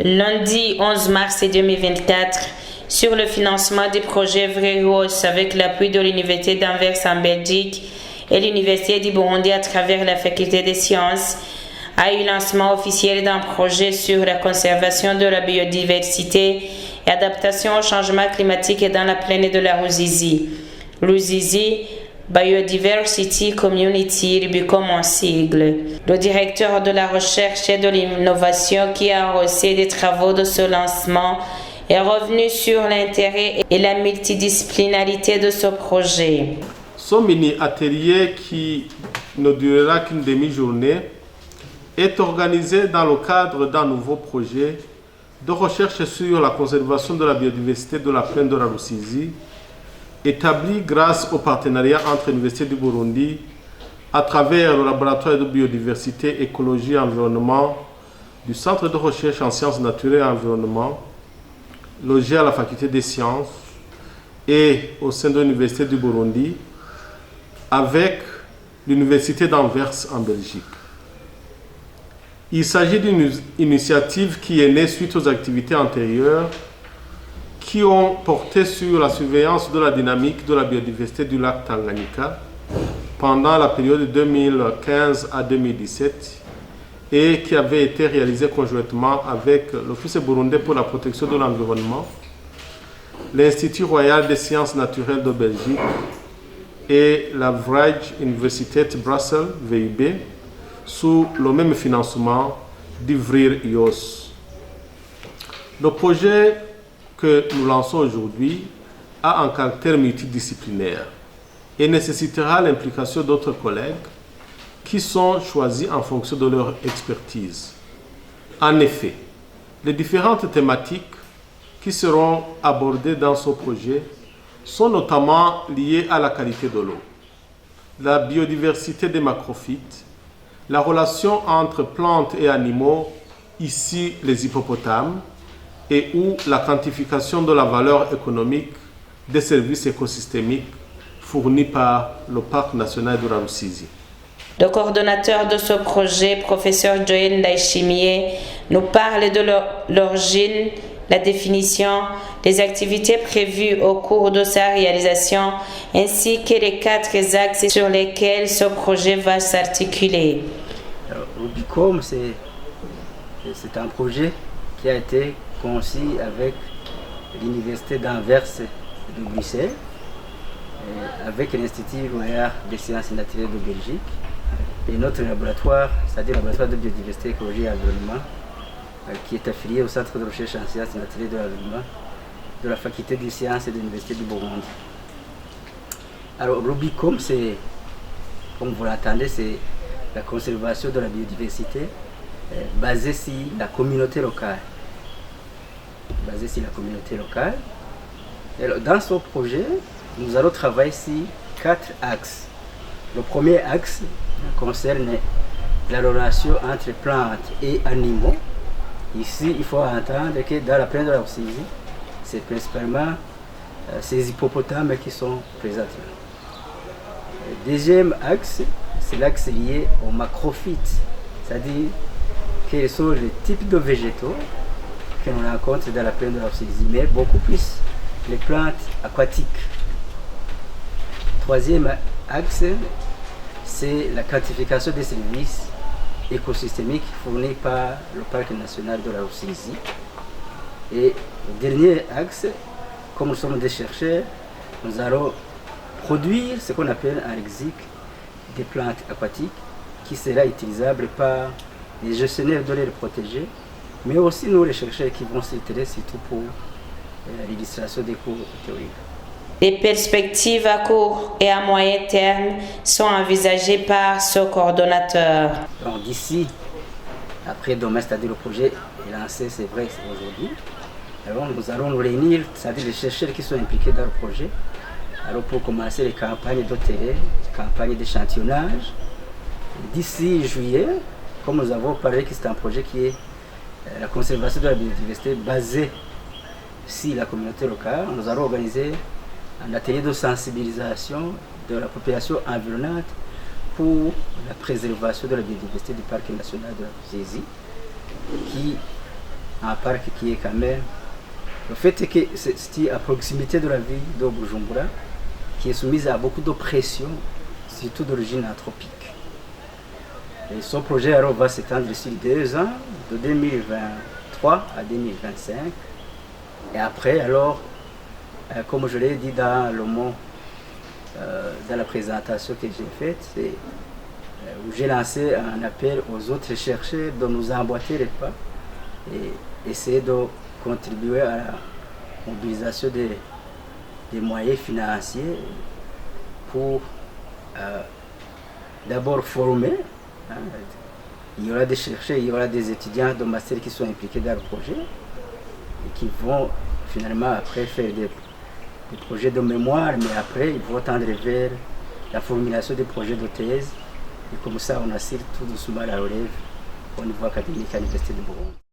lundi 11 mars 2024 sur le financement du projet Vraios avec l'appui de l'Université d'Anvers en Belgique et l'Université du Burundi à travers la Faculté des sciences, a eu lancement officiel d'un projet sur la conservation de la biodiversité et adaptation au changement climatique dans la plaine de la Ruzizi. Ruzizi, Biodiversity Community Rubicon en sigle. Le directeur de la recherche et de l'innovation qui a reçu des travaux de ce lancement est revenu sur l'intérêt et la multidisciplinarité de ce projet. Ce mini-atelier qui ne durera qu'une demi-journée est organisé dans le cadre d'un nouveau projet de recherche sur la conservation de la biodiversité de la plaine de la Ruzizi, établi grâce au partenariat entre l'Université du Burundi à travers le laboratoire de biodiversité, écologie et environnement du Centre de recherche en sciences naturelles et environnement, logé à la Faculté des sciences et au sein de l'Université du Burundi, avec l'Université d'Anvers en Belgique. Il s'agit d'une initiative qui est née suite aux activités antérieures qui ont porté sur la surveillance de la dynamique de la biodiversité du lac Tanganyika pendant la période de 2015 à 2017 et qui avait été réalisée conjointement avec l'Office burundais pour la protection de l'environnement, l'Institut royal des sciences naturelles de Belgique et la Vrije Universiteit Bruxelles, VUB, sous le même financement d'Vraios. Le projet que nous lançons aujourd'hui a un caractère multidisciplinaire et nécessitera l'implication d'autres collègues qui sont choisis en fonction de leur expertise. En effet, les différentes thématiques qui seront abordées dans ce projet sont notamment liées à la qualité de l'eau, la biodiversité des macrophytes, la relation entre plantes et animaux, ici les hippopotames, et ou la quantification de la valeur économique des services écosystémiques fournis par le Parc national de la Ruzizi. Le coordonnateur de ce projet, professeur Joël Ndaïchimier, nous parle de l'origine, la définition, des activités prévues au cours de sa réalisation, ainsi que les 4 axes sur lesquels ce projet va s'articuler. Rubicom, c'est un projet qui a été conçu avec l'Université d'Anvers de Bruxelles, avec l'Institut royal des sciences naturelles de Belgique et notre laboratoire, c'est-à-dire le laboratoire de biodiversité, écologie et environnement, qui est affilié au Centre de recherche en sciences naturelles de l'environnement de la Faculté des sciences et de l'Université du Burundi. Alors Rubicom, c'est, comme vous l'entendez, c'est la conservation de la biodiversité basée sur la communauté locale. Alors, dans ce projet, nous allons travailler sur 4 axes. Le premier axe concerne la relation entre plantes et animaux. Ici, il faut entendre que dans la plaine de la Ruzizi, c'est principalement ces hippopotames qui sont présents. Le deuxième axe, c'est l'axe lié aux macrophytes, c'est-à-dire quels sont les types de végétaux que l'on rencontre dans la plaine de la Ruzizi, mais beaucoup plus les plantes aquatiques. Troisième axe, c'est la quantification des services écosystémiques fournis par le Parc national de la Ruzizi. Et le dernier axe, comme nous sommes des chercheurs, nous allons produire ce qu'on appelle en lexique des plantes aquatiques qui sera utilisable par les gestionnaires de l'air protégés, mais aussi nous les chercheurs qui vont s'intéresser surtout pour l'illustration des cours théoriques. Des perspectives à court et à moyen terme sont envisagées par ce coordonnateur. Donc d'ici, après demain, c'est-à-dire le projet est lancé, c'est vrai, c'est aujourd'hui. Alors nous allons nous réunir, c'est-à-dire les chercheurs qui sont impliqués dans le projet, alors pour commencer les campagnes de terrain, les campagnes d'échantillonnage. D'ici juillet, comme nous avons parlé que c'est un projet qui est la conservation de la biodiversité basée sur la communauté locale, nous allons organiser un atelier de sensibilisation de la population environnante pour la préservation de la biodiversité du parc national de la Ruzizi, qui un parc qui est quand même... Le fait est que c'est à proximité de la ville de Bujumbura, qui est soumise à beaucoup de pression, surtout d'origine anthropique. Et son projet alors va s'étendre sur 2 ans, de 2023 à 2025. Et après, alors, comme je l'ai dit dans le mot, dans la présentation que j'ai faite, où j'ai lancé un appel aux autres chercheurs de nous emboîter les pas et essayer de contribuer à la mobilisation des moyens financiers pour d'abord former. Il y aura des chercheurs, il y aura des étudiants de master qui sont impliqués dans le projet et qui vont finalement après faire des projets de mémoire, mais après ils vont tendre vers la formulation des projets de thèse et comme ça on assure tout doucement la relève au niveau académique à l'Université de Burundi.